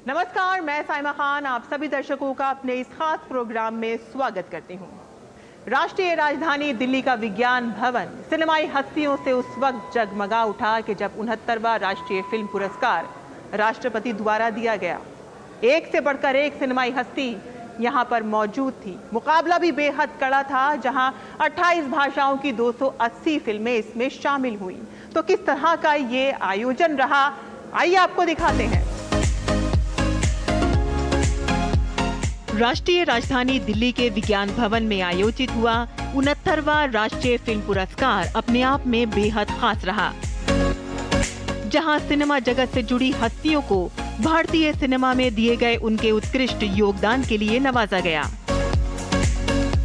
नमस्कार, मैं साइमा खान आप सभी दर्शकों का अपने इस खास प्रोग्राम में स्वागत करती हूं। राष्ट्रीय राजधानी दिल्ली का विज्ञान भवन सिनेमाई हस्तियों से उस वक्त जगमगा उठा कि जब 69वां राष्ट्रीय फिल्म पुरस्कार राष्ट्रपति द्वारा दिया गया। एक से बढ़कर एक सिनेमाई हस्ती यहां पर मौजूद थी। मुकाबला भी बेहद कड़ा था, जहां 28 भाषाओं की 280 फिल्में इसमें शामिल हुई। तो किस तरह का ये आयोजन रहा, आइए आपको दिखाते हैं। राष्ट्रीय राजधानी दिल्ली के विज्ञान भवन में आयोजित हुआ 69वां राष्ट्रीय फिल्म पुरस्कार अपने आप में बेहद खास रहा, जहां सिनेमा जगत से जुड़ी हस्तियों को भारतीय सिनेमा में दिए गए उनके उत्कृष्ट योगदान के लिए नवाजा गया।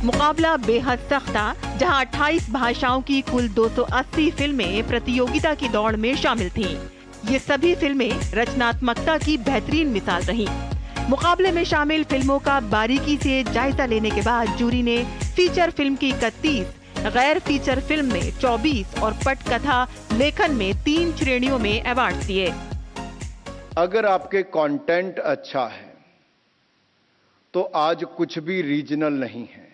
मुकाबला बेहद सख्त था, जहां 28 भाषाओं की कुल 280 फिल्में प्रतियोगिता की दौड़ में शामिल थीं। ये सभी फिल्में रचनात्मकता की बेहतरीन मिसाल रहीं। मुकाबले में शामिल फिल्मों का बारीकी से जायजा लेने के बाद जूरी ने फीचर फिल्म की 31, गैर फीचर फिल्म में 24 और पटकथा लेखन में 3 श्रेणियों में अवार्ड दिए। अगर आपके कंटेंट अच्छा है तो आज कुछ भी रीजनल नहीं है।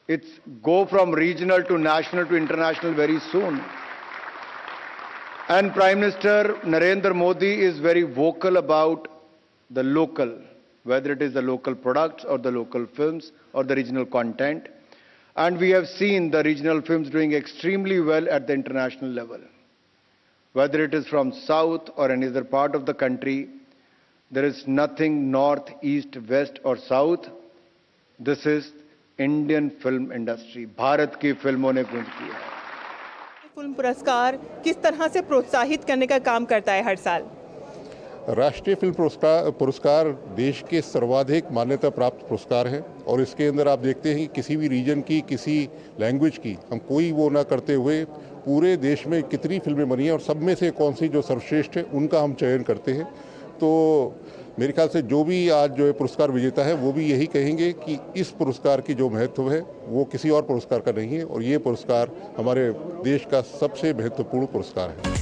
It's go from regional to national to international very soon. And prime minister Narendra Modi is very vocal about the local, whether it is the local products or the local films or the regional content. And we have seen the regional films doing extremely well at the international level. Whether it is from south or any other part of the country, there is nothing north, east, west or south. This is Indian film industry. Bharat की फिल्मों ने गूंज की है। Film पुरस्कार किस तरह से प्रोत्साहित करने का काम करता है हर साल? राष्ट्रीय फिल्म पुरस्कार देश के सर्वाधिक मान्यता प्राप्त पुरस्कार है और इसके अंदर आप देखते हैं कि किसी भी रीजन की, किसी लैंग्वेज की हम कोई वो ना करते हुए पूरे देश में कितनी फिल्में बनी हैं और सब में से कौन सी जो सर्वश्रेष्ठ है उनका हम चयन करते हैं। तो मेरे ख्याल से जो भी आज जो है पुरस्कार विजेता है वो भी यही कहेंगे कि इस पुरस्कार की जो महत्व है वो किसी और पुरस्कार का नहीं है और ये पुरस्कार हमारे देश का सबसे महत्वपूर्ण पुरस्कार है।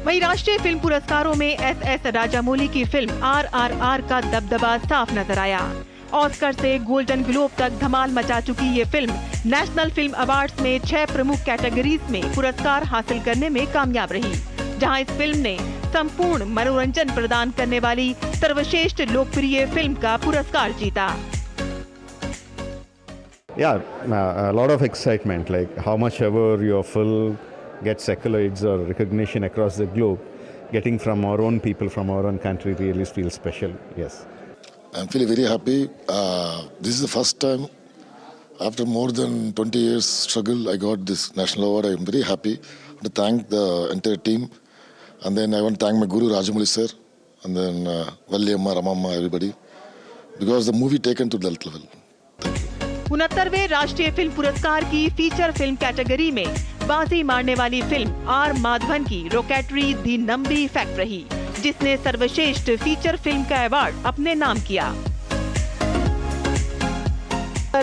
वहीं राष्ट्रीय फिल्म पुरस्कारों में एस राजामौली की फिल्म RRR का दबदबा साफ नजर आया। ऑस्कर से गोल्डन ग्लोब तक धमाल मचा चुकी ये फिल्म नेशनल फिल्म अवार्ड्स में 6 प्रमुख कैटेगरीज में पुरस्कार हासिल करने में कामयाब रही, जहां इस फिल्म ने संपूर्ण मनोरंजन प्रदान करने वाली सर्वश्रेष्ठ लोकप्रिय फिल्म का पुरस्कार जीता। A lot of excitement, like how much ever your film gets accolades or recognition across the globe, getting from our own people, from our own country really feels special, yes. I'm feeling very happy. This is the first time after more than 20 years struggle I got this national award. I'm very happy to thank the entire team. And then I want to thank my guru Rajamouli sir and then Valli Amma, Ramamma, everybody, because the movie taken to that level. 69वें राष्ट्रीय film पुरस्कार की feature film category में बाजी मारने वाली film are Madhavan की rocketry दी Nambi effect रही, जिसने सर्वश्रेष्ठ फीचर फिल्म का अवार्ड अपने नाम किया।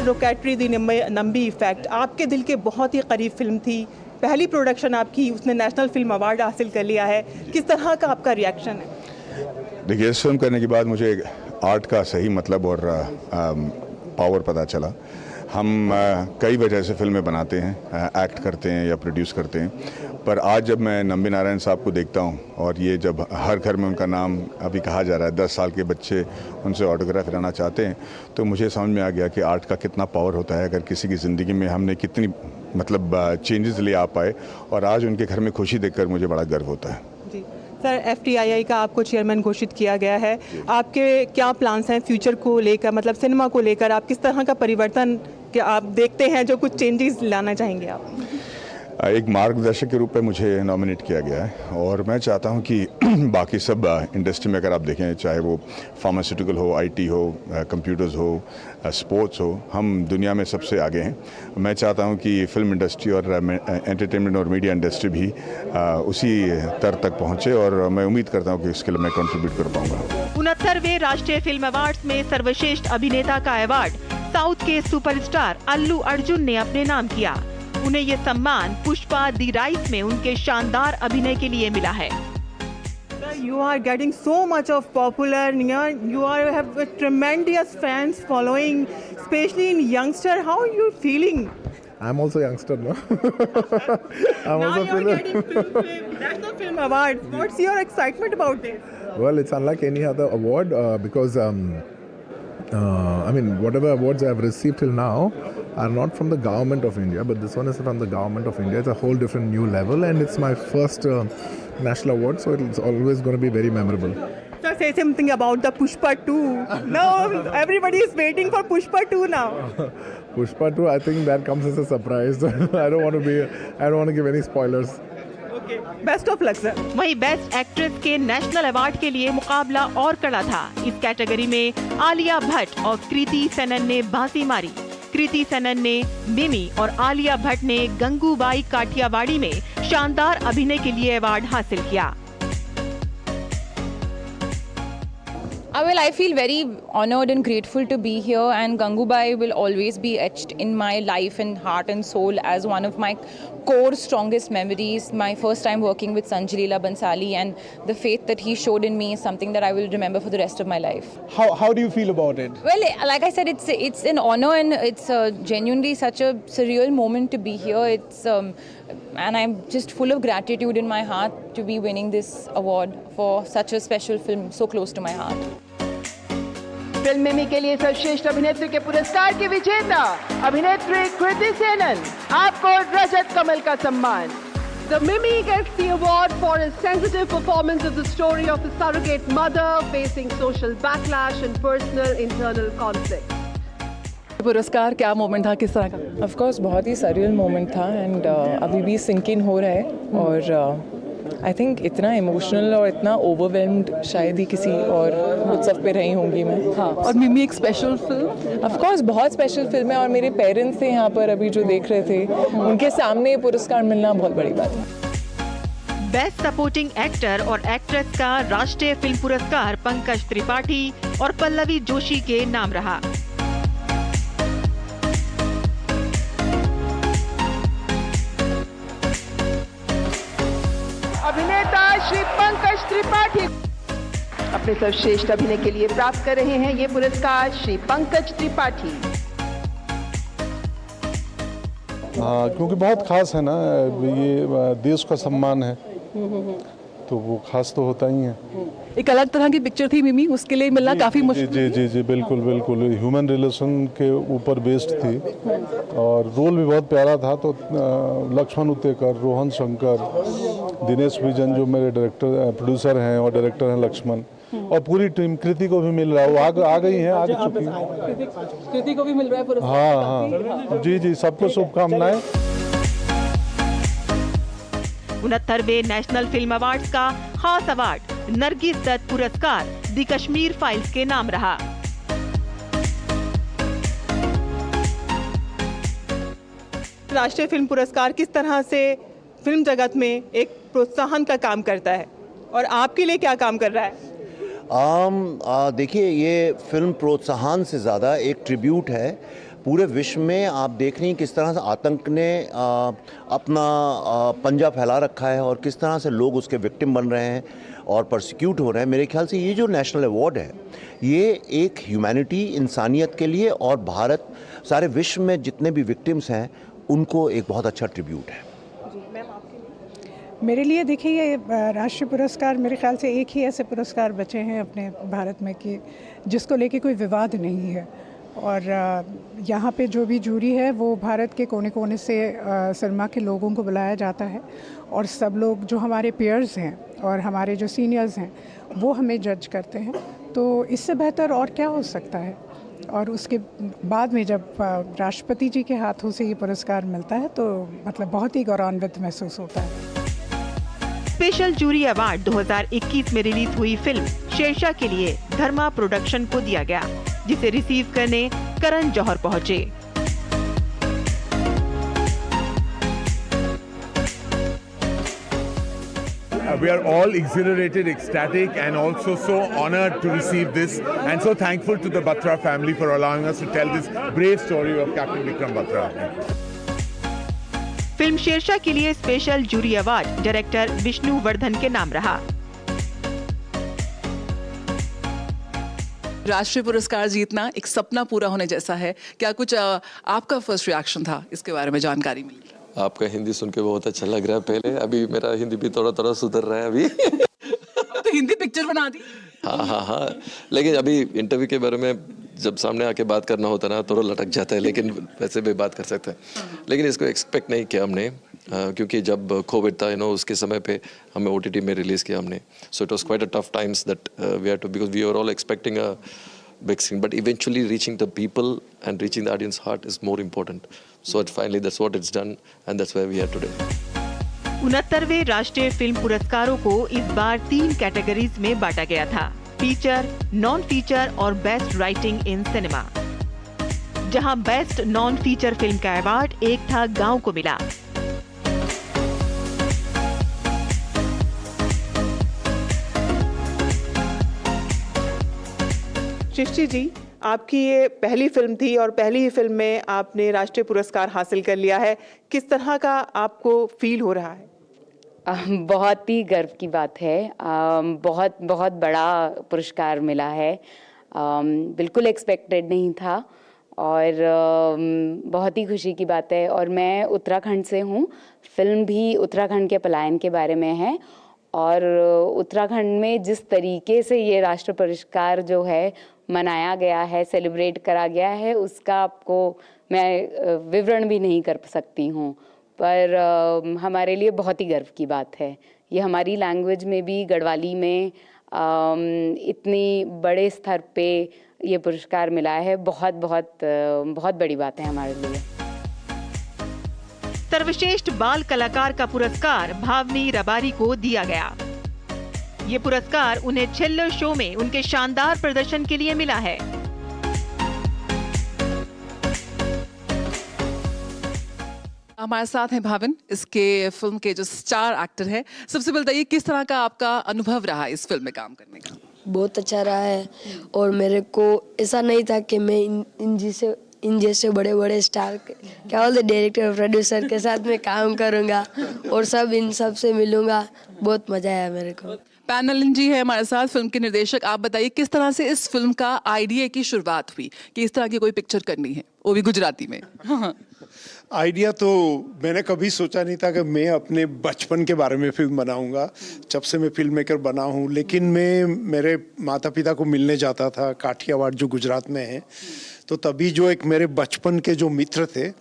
रॉकेटरी दी नंबी इफेक्ट आपके दिल के बहुत ही करीब फिल्म थी, पहली प्रोडक्शन आपकी, उसने नेशनल फिल्म अवार्ड हासिल कर लिया है। किस तरह का आपका रिएक्शन है? देखिए, इस फिल्म करने के बाद मुझे आर्ट का सही मतलब और पावर पता चला। हम कई वजह से फिल्में बनाते हैं, एक्ट करते हैं या प्रोड्यूस करते हैं, पर आज जब मैं नंबी नारायण साहब को देखता हूं और ये जब हर घर में उनका नाम अभी कहा जा रहा है, 10 साल के बच्चे उनसे ऑटोग्राफ लेना चाहते हैं, तो मुझे समझ में आ गया कि आर्ट का कितना पावर होता है। अगर किसी की ज़िंदगी में हमने कितनी चेंजेस ले आ पाए और आज उनके घर में खुशी देखकर मुझे बड़ा गर्व होता है। जी सर, FTII का आपको चेयरमैन घोषित किया गया है, आपके क्या प्लान्स हैं फ्यूचर को लेकर, मतलब सिनेमा को लेकर? आप किस तरह का परिवर्तन क्या आप देखते हैं, जो कुछ चेंजेस लाना चाहेंगे आप? एक मार्गदर्शक के रूप में मुझे नॉमिनेट किया गया है और मैं चाहता हूं कि बाकी सब इंडस्ट्री में अगर आप देखें, चाहे वो फार्मास्यूटिकल हो, IT हो, कंप्यूटर्स हो, स्पोर्ट्स हो, हम दुनिया में सबसे आगे हैं। मैं चाहता हूं कि फिल्म इंडस्ट्री और एंटरटेनमेंट और मीडिया इंडस्ट्री भी उसी स्तर तक पहुंचे और मैं उम्मीद करता हूं कि इसके लिए मैं कंट्रीब्यूट कर पाऊंगा। 69वें राष्ट्रीय फिल्म अवार्ड्स में सर्वश्रेष्ठ अभिनेता का अवार्ड साउथ के सुपरस्टार अल्लू अर्जुन ने अपने नाम किया। उन्हें ये सम्मान पुष्पा दी राइस में उनके शानदार अभिनय के लिए मिला है। You are getting so much of popular. You have a tremendous fans following, especially in youngster. How are you feeling? I'm also youngster, no? I'm Now also you're feeling. getting National Film Award. What's your excitement about this? Well, it's unlike any other award because I mean, whatever awards I've received till now are not from the government of India, but this one is from the government of India. It's a whole different new level, and it's my first national award, so it's always going to be very memorable. So say something about the Pushpa 2. Now everybody is waiting for Pushpa 2 now. Pushpa 2, I think that comes as a surprise. I don't want to give any spoilers. Okay. Best of luck, sir. वहीं best actress के national award के लिए मुकाबला और कड़ा था। इस category में आलिया भट्ट और कृति सेनन ने बाजी मारी। कृति सेनन ने मिमी और आलिया भट्ट ने गंगूबाई काठियावाड़ी में शानदार अभिनय के लिए अवार्ड हासिल किया। Well, I feel very honored and grateful to be here, and Gangubai will always be etched in my life and heart and soul as one of my core strongest memories. My first time working with Sanjay Leela Bansali, and the faith that he showed in me is something that I will remember for the rest of my life. How do you feel about it? Well, like I said, it's an honor, and it's genuinely such a surreal moment to be here. And I'm just full of gratitude in my heart to be winning this award for such a special film so close to my heart. Film मिमी के लिए सर्वश्रेष्ठ अभिनेत्री के पुरस्कार की विजेता अभिनेत्री कृति सेनन, आपको रजत कमल का सम्मान। The Mimi gets the award for a sensitive performance of the story of a surrogate mother facing social backlash and personal internal conflict. पुरस्कार क्या मोमेंट था, किस तरह का? ऑफ कोर्स बहुत ही सरियल मोमेंट था, एंड अभी भी सिंक इन हो रहा है, और आई थिंक इतना इमोशनल और इतना ओवरवेल्म्ड शायद ही किसी और उत्सव पे रही होंगी मैं। हाँ, और मिमी एक स्पेशल फिल्म। ऑफ कोर्स बहुत स्पेशल फिल्म है, और मेरे पेरेंट्स थे यहाँ पर अभी जो देख रहे थे, उनके सामने ये पुरस्कार मिलना बहुत बड़ी बात है। बेस्ट सपोर्टिंग एक्टर और एक्ट्रेस का राष्ट्रीय फिल्म पुरस्कार पंकज त्रिपाठी और पल्लवी जोशी के नाम रहा। अभिनेता श्री पंकज त्रिपाठी अपने सर्वश्रेष्ठ अभिनय के लिए प्राप्त कर रहे हैं ये पुरस्कार श्री पंकज त्रिपाठी। हाँ, क्योंकि बहुत खास है ना, ये देश का सम्मान है, तो वो खास तो होता ही है। एक अलग तरह की पिक्चर थी मिमी, उसके लिए मिलना काफी मुश्किल। जी जी जी बिल्कुल बिल्कुल, ह्यूमन रिलेशन के ऊपर बेस्ड थी, और रोल भी बहुत प्यारा था। तो लक्ष्मण उतेकर, रोहन शंकर, दिनेश विजन जो मेरे प्रोड्यूसर हैं और डायरेक्टर हैं लक्ष्मण, और पूरी टीम, कृति को भी मिल रहा है, वो आ गई हैं, आ चुकी है। कृति को भी मिल रहा है पुरस्कार। हाँ हाँ जी जी, सबको शुभकामनाएं। 69वें नेशनल फिल्म अवार्ड्स का खास अवार्ड नरगिस दत्त पुरस्कार द कश्मीर फाइल्स के नाम रहा। राष्ट्रीय फिल्म पुरस्कार किस तरह से फिल्म जगत में एक प्रोत्साहन का काम करता है, और आपके लिए क्या काम कर रहा है? देखिए, ये फिल्म प्रोत्साहन से ज़्यादा एक ट्रिब्यूट है। पूरे विश्व में आप देख रही हैं किस तरह से आतंक ने अपना पंजा फैला रखा है, और किस तरह से लोग उसके विक्टिम बन रहे हैं और परसिक्यूट हो रहे हैं। मेरे ख्याल से ये जो नेशनल अवार्ड है, ये एक ह्यूमैनिटी, इंसानियत के लिए, और भारत, सारे विश्व में जितने भी विक्टिम्स हैं उनको एक बहुत अच्छा ट्रिब्यूट है। मेरे लिए देखिए, ये राष्ट्रीय पुरस्कार मेरे ख्याल से एक ही ऐसे पुरस्कार बचे हैं अपने भारत में कि जिसको लेके कोई विवाद नहीं है, और यहाँ पे जो भी जूरी है वो भारत के कोने कोने से सिनेमा के लोगों को बुलाया जाता है, और सब लोग जो हमारे पेयर्स हैं और हमारे जो सीनियर्स हैं वो हमें जज करते हैं। तो इससे बेहतर और क्या हो सकता है। और उसके बाद में जब राष्ट्रपति जी के हाथों से ये पुरस्कार मिलता है तो मतलब बहुत ही गौरवान्वित महसूस होता है। स्पेशल जूरी अवार्ड 2021 में रिलीज हुई फिल्म शेरशाह के लिए धर्मा प्रोडक्शन को दिया गया, जिसे रिसीव करने करण जौहर पहुंचे। We are all exhilarated, ecstatic, and also so honored to receive this, and so thankful to the Batra family for allowing us to tell this brave story of Captain Vikram Batra. Film Shershaah के लिए special jury award director Vishnu Vardhan के नाम रहा। राष्ट्रीय पुरस्कार जीतना एक सपना पूरा होने जैसा है। क्या कुछ आपका फर्स्ट रिएक्शन था, इसके बारे में जानकारी मिली? आपका हिंदी सुन के बहुत अच्छा लग रहा है। पहले अभी मेरा हिंदी भी थोड़ा थोड़ा सुधर रहा है अभी। तो हिंदी पिक्चर बना दी। हाँ, लेकिन अभी इंटरव्यू के बारे में जब सामने आके बात करना होता है ना थोड़ा लटक जाता है, लेकिन वैसे भी बात कर सकते हैं। लेकिन इसको एक्सपेक्ट नहीं किया हमने, क्योंकि जब कोविड था उसके समय पे हमें OTT में रिलीज़ किया हमने। So it was quite a tough times that we had to, because we are all expecting a big screen, but eventually reaching the people and reaching the audience heart is more important. So finally that's what it's done, and that's where we are today. 69वें राष्ट्रीय film पुरस्कारों को इस बार 3 categories में बांटा गया था, feature, non feature और best writing in cinema. जहां बेस्ट नॉन फीचर फिल्म का अवार्ड एक था गांव को मिला। सृष्टि जी, आपकी ये पहली फिल्म थी और पहली ही फिल्म में आपने राष्ट्रीय पुरस्कार हासिल कर लिया है। किस तरह का आपको फील हो रहा है? बहुत ही गर्व की बात है। बहुत बहुत बड़ा पुरस्कार मिला है। बिल्कुल एक्सपेक्टेड नहीं था और बहुत ही खुशी की बात है। और मैं उत्तराखंड से हूँ। फिल्म भी उत्तराखंड के पलायन के बारे में है और उत्तराखंड में जिस तरीके से ये राष्ट्रीय पुरस्कार जो है मनाया गया है, सेलिब्रेट करा गया है, उसका आपको मैं विवरण भी नहीं कर सकती हूँ, पर हमारे लिए बहुत ही गर्व की बात है। ये हमारी लैंग्वेज में भी, गढ़वाली में इतनी बड़े स्तर पे ये पुरस्कार मिला है, बहुत बहुत बहुत बड़ी बात है हमारे लिए। सर्वश्रेष्ठ बाल कलाकार का पुरस्कार भावनी रबारी को दिया गया। ये पुरस्कार उन्हें छेल्लो शो में उनके शानदार प्रदर्शन के लिए मिला है। हमारे साथ हैं भाविन, इसके फिल्म के जो स्टार एक्टर हैं। सबसे पहले बताइए किस तरह का आपका अनुभव रहा इस फिल्म में काम करने का? बहुत अच्छा रहा है और मेरे को ऐसा नहीं था कि मैं इन जैसे बड़े बड़े स्टार क्या बोलते डायरेक्टर प्रोड्यूसर के साथ में काम करूंगा और इन सब से मिलूंगा। बहुत मजा आया मेरे को। पैनलिन जी है हमारे साथ, फिल्म के निर्देशक। आप बताइए किस तरह से इस फिल्म का आइडिया की शुरुआत हुई कि इस तरह की कोई पिक्चर करनी है, वो भी गुजराती में? आइडिया तो मैंने कभी सोचा नहीं था कि मैं अपने बचपन के बारे में फिल्म बनाऊंगा, जब से मैं फिल्म मेकर बना हूं। लेकिन मैं मेरे माता पिता को मिलने जाता था काठियावाड़ जो गुजरात में है, तो तभी जो एक मेरे बचपन के जो मित्र थे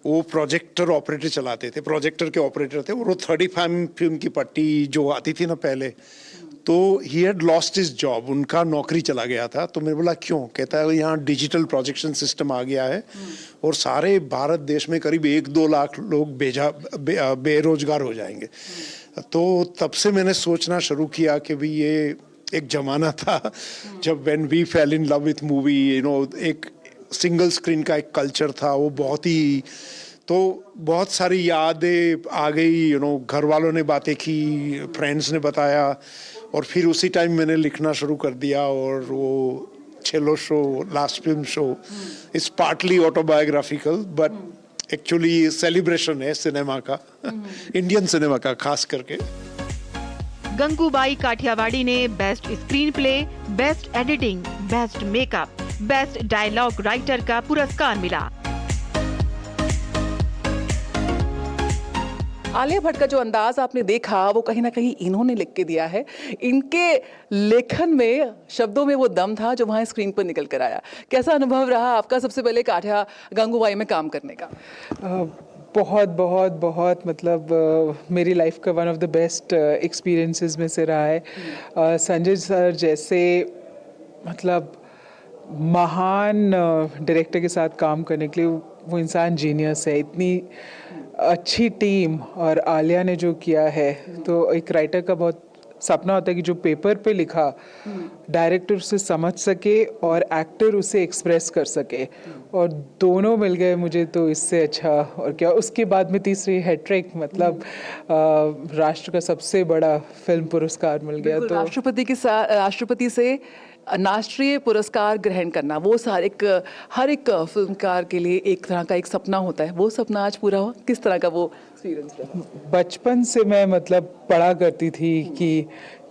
वो प्रोजेक्टर ऑपरेटर चलाते थे, प्रोजेक्टर के ऑपरेटर थे। वो 35 फिल्म की पट्टी जो आती थी ना पहले, तो he had lost his job, उनका नौकरी चला गया था। तो मैंने बोला क्यों? कहता है यहाँ डिजिटल प्रोजेक्शन सिस्टम आ गया है और सारे भारत देश में करीब 1-2 लाख लोग बेरोजगार हो जाएंगे। तो तब से मैंने सोचना शुरू किया कि भाई ये एक जमाना था जब when we fell in love with movie, एक सिंगल स्क्रीन का एक कल्चर था, वो बहुत सारी यादें आ गई। घर वालों ने बातें की, फ्रेंड्स ने बताया और फिर उसी टाइम मैंने लिखना शुरू कर दिया। और वो Chhello show, last film show is partly autobiographical but actually celebration है सिनेमा का, इंडियन सिनेमा का खास करके। गंगूबाई काठियावाड़ी ने best screenplay, best editing, best makeup, best dialogue writer का पुरस्कार मिला। आलिया भट्ट का जो अंदाज आपने देखा वो कहीं ना कहीं इन्होंने लिख के दिया है। इनके लेखन में, शब्दों में वो दम था जो वहाँ स्क्रीन पर निकल कर आया। कैसा अनुभव रहा आपका सबसे पहले काठिया गंगूबाई में काम करने का? बहुत बहुत बहुत मतलब मेरी लाइफ का one of the best experiences में से रहा है। संजय सर जैसे मतलब महान डायरेक्टर के साथ काम करने के लिए वो इंसान जीनियस है। इतनी अच्छी टीम और आलिया ने जो किया है, तो एक राइटर का बहुत सपना होता है कि जो पेपर पे लिखा डायरेक्टर उसे समझ सके और एक्टर उसे एक्सप्रेस कर सके, और दोनों मिल गए मुझे तो इससे अच्छा और क्या। उसके बाद में तीसरी हैट्रिक, मतलब राष्ट्र का सबसे बड़ा फिल्म पुरस्कार मिल गया। तो राष्ट्रपति से राष्ट्रीय पुरस्कार ग्रहण करना, वो हर एक फिल्मकार के लिए एक तरह का एक सपना होता है। वो सपना आज पूरा हुआ। किस तरह का वो एक्सपीरियंस रहा? बचपन से मैं मतलब पढ़ा करती थी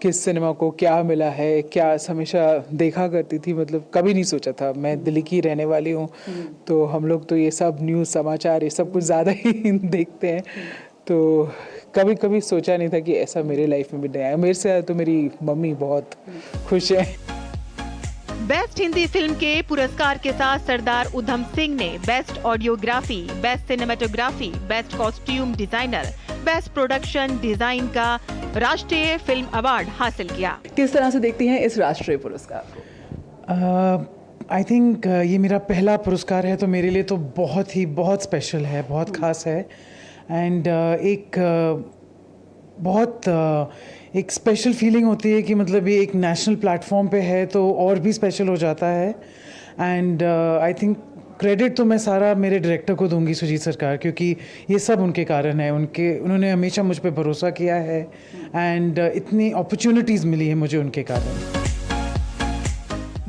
किस सिनेमा को क्या मिला है, क्या हमेशा देखा करती थी, मतलब कभी नहीं सोचा था। मैं दिल्ली की रहने वाली हूँ, तो हम लोग तो ये सब न्यूज़ समाचार ये सब कुछ ज़्यादा ही देखते हैं, तो कभी कभी सोचा नहीं था कि ऐसा मेरे लाइफ में भी नहीं आया। मेरे से तो मेरी मम्मी बहुत खुश है। बेस्ट हिंदी फिल्म के पुरस्कार के साथ सरदार उधम सिंह ने best audiography, best cinematography, best costume designer, best production design का राष्ट्रीय फिल्म अवार्ड हासिल किया। किस तरह से देखती हैं इस राष्ट्रीय पुरस्कार को? आई थिंक ये मेरा पहला पुरस्कार है, तो मेरे लिए तो बहुत स्पेशल है, बहुत ख़ास है। एंड एक स्पेशल फीलिंग होती है कि मतलब ये एक नेशनल प्लेटफॉर्म पे है, तो और भी स्पेशल हो जाता है। एंड आई थिंक क्रेडिट तो मैं सारा मेरे डायरेक्टर को दूंगी, सुजीत सरकार, क्योंकि ये सब उनके कारण है। उन्होंने हमेशा मुझ पे भरोसा किया है एंड इतनी अपॉर्चुनिटीज़ मिली है मुझे उनके कारण।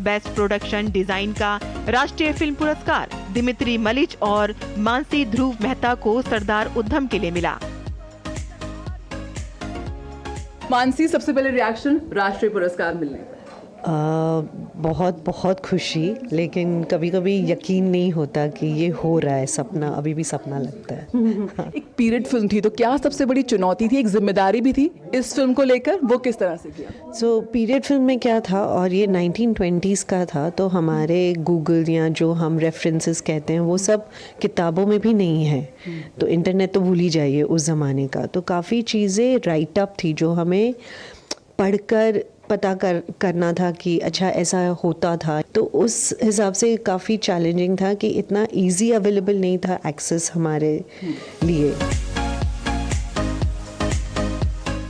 बेस्ट प्रोडक्शन डिजाइन का राष्ट्रीय फिल्म पुरस्कार दिमित्री मलिच और मानसी ध्रुव मेहता को सरदार उधम के लिए मिला। मानसी, सबसे पहले रिएक्शन राष्ट्रीय पुरस्कार मिलने पर? बहुत खुशी, लेकिन कभी कभी यकीन नहीं होता कि ये हो रहा है, सपना अभी भी सपना लगता है। एक पीरियड फिल्म थी, तो क्या सबसे बड़ी चुनौती थी, एक जिम्मेदारी भी थी इस फिल्म को लेकर, वो किस तरह से किया? सो पीरियड फिल्म में क्या था, और ये 1920s का था, तो हमारे गूगल या जो हम रेफरेंसेस कहते हैं वो सब किताबों में भी नहीं है, तो इंटरनेट तो भूल ही जाइए उस ज़माने का। तो काफ़ी चीज़ें राइट अप थी जो हमें पढ़कर पता करना था कि अच्छा ऐसा होता था, तो उस हिसाब से काफ़ी चैलेंजिंग था कि इतना इजी अवेलेबल नहीं था एक्सेस हमारे लिए।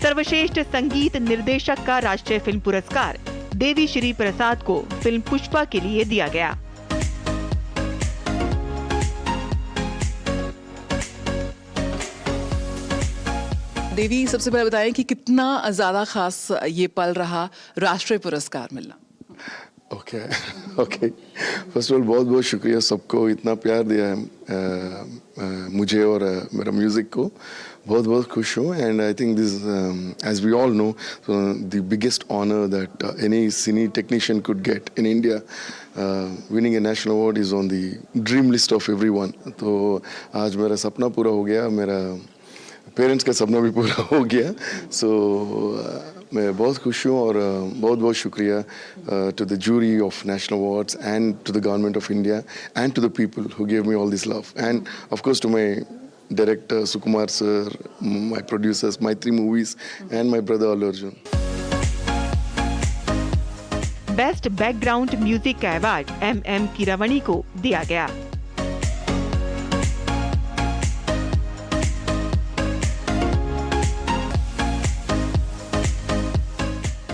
सर्वश्रेष्ठ संगीत निर्देशक का राष्ट्रीय फिल्म पुरस्कार देवी श्री प्रसाद को फिल्म पुष्पा के लिए दिया गया। देवी, सबसे पहले बताएं कि कितना ज़्यादा खास ये पल रहा राष्ट्रीय पुरस्कार मिलना? ओके फर्स्ट ऑफ ऑल बहुत शुक्रिया सबको, इतना प्यार दिया है मुझे और मेरा म्यूज़िक को, बहुत खुश हूँ। And I think this, as we all know, the biggest honour that any cine technician could get in India, winning a national award is on the dream list of everyone. तो आज मेरा सपना पूरा हो गया, मेरा पेरेंट्स का सपना भी पूरा हो गया। सो मैं बहुत खुश हूँ और बहुत शुक्रिया to the jury of national awards and to the government of India and to the people who give me all this love, and of course to my director Sukumar sir, my producers, Maitri Movies and my brother Allu Arjun. Best background music का award MM Keeravani को दिया गया।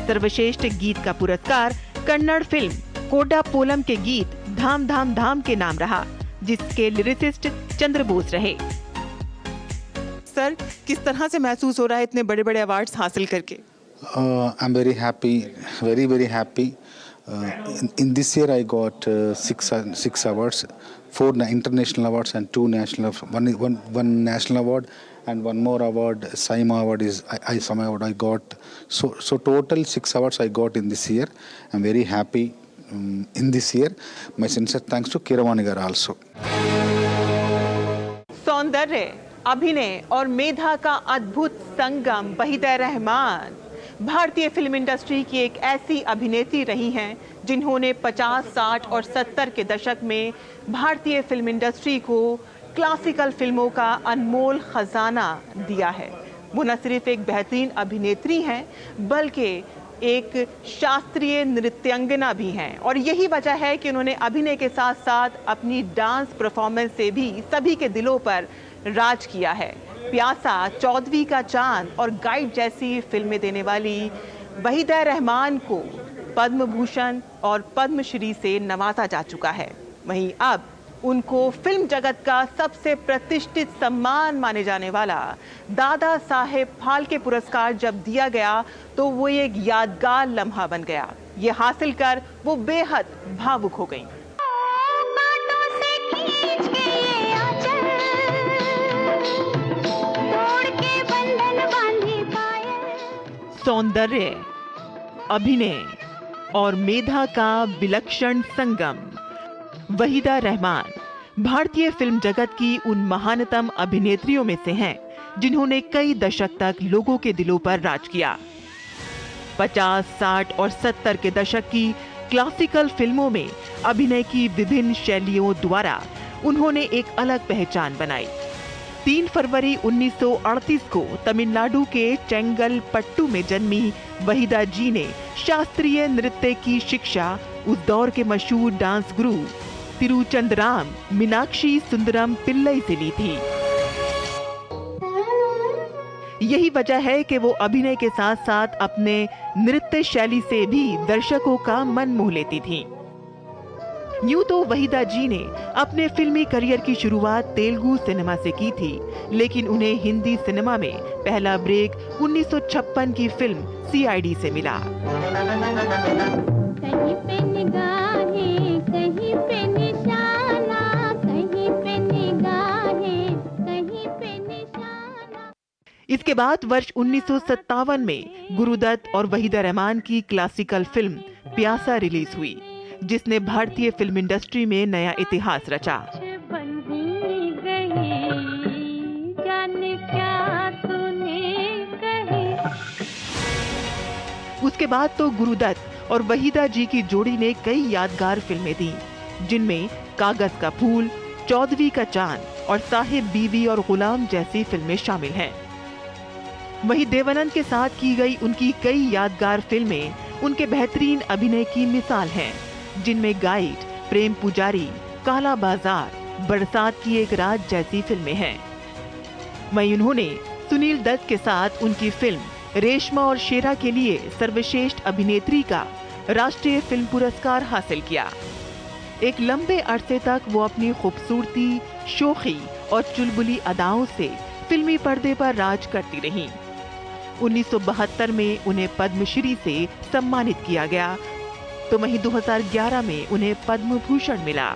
सर्वश्रेष्ठ गीत का पुरस्कार Kannada film कोडा pollen के गीत धाम धाम धाम के नाम रहा, जिसके लिरिसिस्ट चंद्र बोस रहे। सर, किस तरह से महसूस हो रहा है इतने बड़े बड़े अवार्ड्स हासिल करके? I am very happy, very happy. In this year I got six awards, 4 international awards and 2 national, one national award and one more award, Saima award is Saima award I got. So total 6 awards I got in this year. I'm very happy in this year. My sincere thanks to Keeravani garu also. सौंदर्य, अभिनय और मेधा का अद्भुत संगम वहीदा रहमान भारतीय film industry की एक ऐसी अभिनेत्री रही हैं जिन्होंने 50, 60 और 70 के दशक में भारतीय फिल्म इंडस्ट्री को क्लासिकल फिल्मों का अनमोल खजाना दिया है। वो न सिर्फ एक बेहतरीन अभिनेत्री हैं बल्कि एक शास्त्रीय नृत्यांगना भी हैं, और यही वजह है कि उन्होंने अभिनय के साथ साथ अपनी डांस परफॉर्मेंस से भी सभी के दिलों पर राज किया है। प्यासा, चौदहवीं का चांद और गाइड जैसी फिल्में देने वाली वहीदा रहमान को पद्म भूषण और पद्मश्री से नवाजा जा चुका है। वहीं अब उनको फिल्म जगत का सबसे प्रतिष्ठित सम्मान माने जाने वाला दादा साहेब फाल्के पुरस्कार जब दिया गया तो वो एक यादगार लम्हा बन गया। ये हासिल कर वो बेहद भावुक हो गईं। सौंदर्य, अभिनय और मेधा का विलक्षण संगम। वहीदा रहमान भारतीय फिल्म जगत की उन महानतम अभिनेत्रियों में से हैं जिन्होंने कई दशक तक लोगों के दिलों पर राज किया। 50, 60 और 70 के दशक की क्लासिकल फिल्मों में अभिनय की विभिन्न शैलियों द्वारा उन्होंने एक अलग पहचान बनाई। 3 फरवरी 1938 को तमिलनाडु के चेंगलपट्टू में जन्मी वहीदा जी ने शास्त्रीय नृत्य की शिक्षा उस दौर के मशहूर डांस गुरु तिरुचंद्राम मीनाक्षी सुंदरम पिल्लई से ली थी। यही वजह है कि वो अभिनय के साथ साथ अपने नृत्य शैली से भी दर्शकों का मन मोह लेती थीं। यूं तो वहीदा जी ने अपने फिल्मी करियर की शुरुआत तेलुगु सिनेमा से की थी, लेकिन उन्हें हिंदी सिनेमा में पहला ब्रेक 1956 की फिल्म CID से मिला। कहीं पे निगाहें, कहीं पे निशाना, कहीं पे निगाहें, कहीं पे निशाना। इसके बाद वर्ष 1957 में गुरुदत्त और वहीदा रहमान की क्लासिकल फिल्म प्यासा रिलीज हुई, जिसने भारतीय फिल्म इंडस्ट्री में नया इतिहास रचा। उसके बाद तो गुरुदत्त और वहीदा जी की जोड़ी ने कई यादगार फिल्में दी, जिनमें कागज का फूल, चौदहवीं का चांद और साहिब बीवी और गुलाम जैसी फिल्में शामिल हैं। वहीं देवानंद के साथ की गई उनकी कई यादगार फिल्में उनके बेहतरीन अभिनय की मिसाल हैं, जिनमें गाइड, प्रेम पुजारी, काला बाजार, बरसात की एक रात जैसी फिल्में हैं। वहीं उन्होंने सुनील दत्त के साथ उनकी फिल्म रेशमा और शेरा के लिए सर्वश्रेष्ठ अभिनेत्री का राष्ट्रीय फिल्म पुरस्कार हासिल किया। एक लंबे अरसे तक वो अपनी खूबसूरती, शोखी और चुलबुली अदाओं से फिल्मी पर्दे पर राज करती रहीं। 1972 में उन्हें पद्मश्री से सम्मानित किया गया, तो वहीं 2011 में उन्हें पद्म भूषण मिला।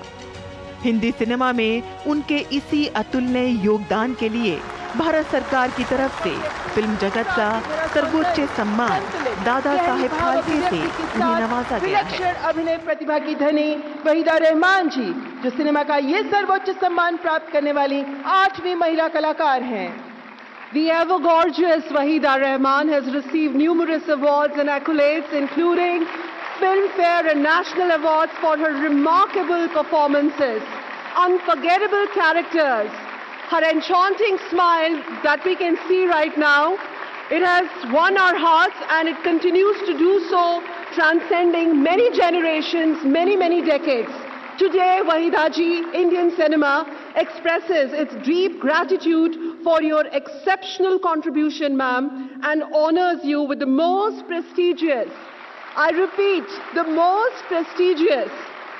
हिंदी सिनेमा में उनके इसी अतुलनीय योगदान के लिए भारत सरकार की तरफ से फिल्म जगत का सर्वोच्च सम्मान दादा साहेब फाल्के से उन्हें नवाजा गया है। विलक्षण अभिनय प्रतिभा की धनी वहीदा रहमान जी, जो सिनेमा का ये सर्वोच्च सम्मान प्राप्त करने वाली 8वीं महिला कलाकार हैं। The ever gorgeous Wahida Rahman has received numerous awards and accolades, including Filmfare and national awards for her remarkable performances, unforgettable characters, her enchanting smile that we can see right now. It has won our hearts and it continues to do so, transcending many generations, many decades. Today, Wahida ji, Indian cinema, expresses its deep gratitude for your exceptional contribution, ma'am, and honors you with the most prestigious, I repeat, the most prestigious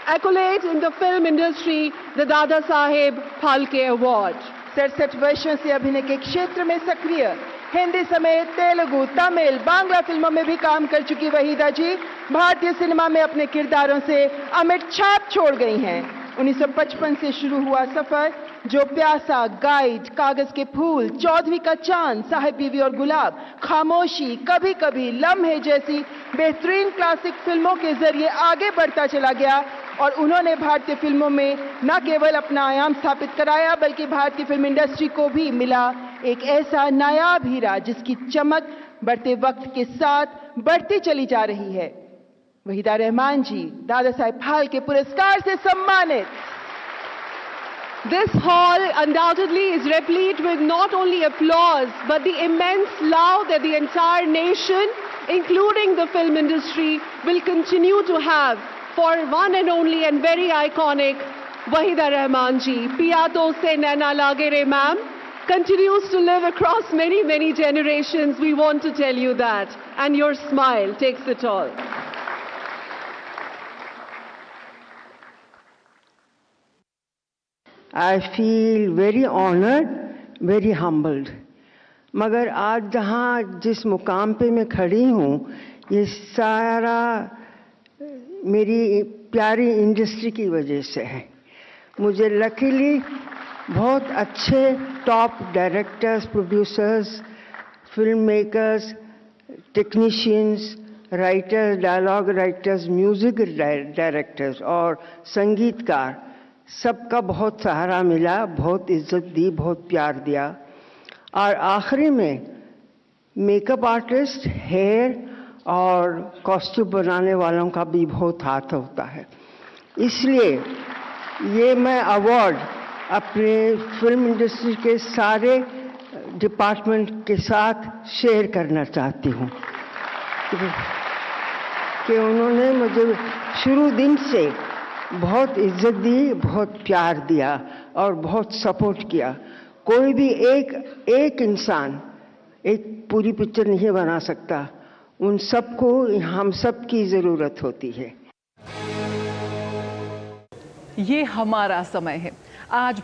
accolade in the film industry, the Dada Saheb Phalke Award. 67 वर्षों से अभिनय के क्षेत्र में सक्रिय, हिंदी समेत तेलुगु, तमिल, बांग्ला फिल्मों में भी काम कर चुकी वहीदा जी भारतीय सिनेमा में अपने किरदारों से अमिट छाप छोड़ गई हैं। 1955 से शुरू हुआ सफर, जो प्यासा, गाइड, कागज के फूल, चौदहवीं का चांद, साहिब बीवी और गुलाब, खामोशी, कभी कभी, लम्हे जैसी बेहतरीन क्लासिक फिल्मों के जरिए आगे बढ़ता चला गया और उन्होंने भारतीय फिल्मों में न केवल अपना आयाम स्थापित कराया, बल्कि भारतीय फिल्म इंडस्ट्री को भी मिला एक ऐसा नायाब हीरा जिसकी चमक बढ़ते वक्त के साथ बढ़ती चली जा रही है। वहीदा रहमान जी दादा साहेब फाल्के पुरस्कार से सम्मानित। This hall undoubtedly is replete with not only applause but the immense love that the entire nation, including the film industry, will continue to have for one and only and very iconic Wahida Rahman ji. Piya to se naina lage re, ma'am, continues to live across many generations. We want to tell you that, and your smile takes it all. I feel very honored, very humbled. मगर आज जहाँ जिस मुकाम पे मैं खड़ी हूँ, ये सारा मेरी प्यारी इंडस्ट्री की वजह से है। मुझे लकीली बहुत अच्छे top directors, producers, film makers, technicians, writers, dialogue writers, music directors और संगीतकार सबका बहुत सहारा मिला, बहुत इज्जत दी, बहुत प्यार दिया। और आखिरी में मेकअप आर्टिस्ट, हेयर और कॉस्ट्यूम बनाने वालों का भी बहुत हाथ होता है। इसलिए ये मैं अवार्ड अपने फिल्म इंडस्ट्री के सारे डिपार्टमेंट के साथ शेयर करना चाहती हूँ कि उन्होंने मुझे शुरू दिन से बहुत इज्जत दी, बहुत प्यार दिया और बहुत सपोर्ट किया। कोई भी एक इंसान एक पूरी पिक्चर नहीं बना सकता, उन सबको हम सब की ज़रूरत होती है। ये हमारा समय है। आज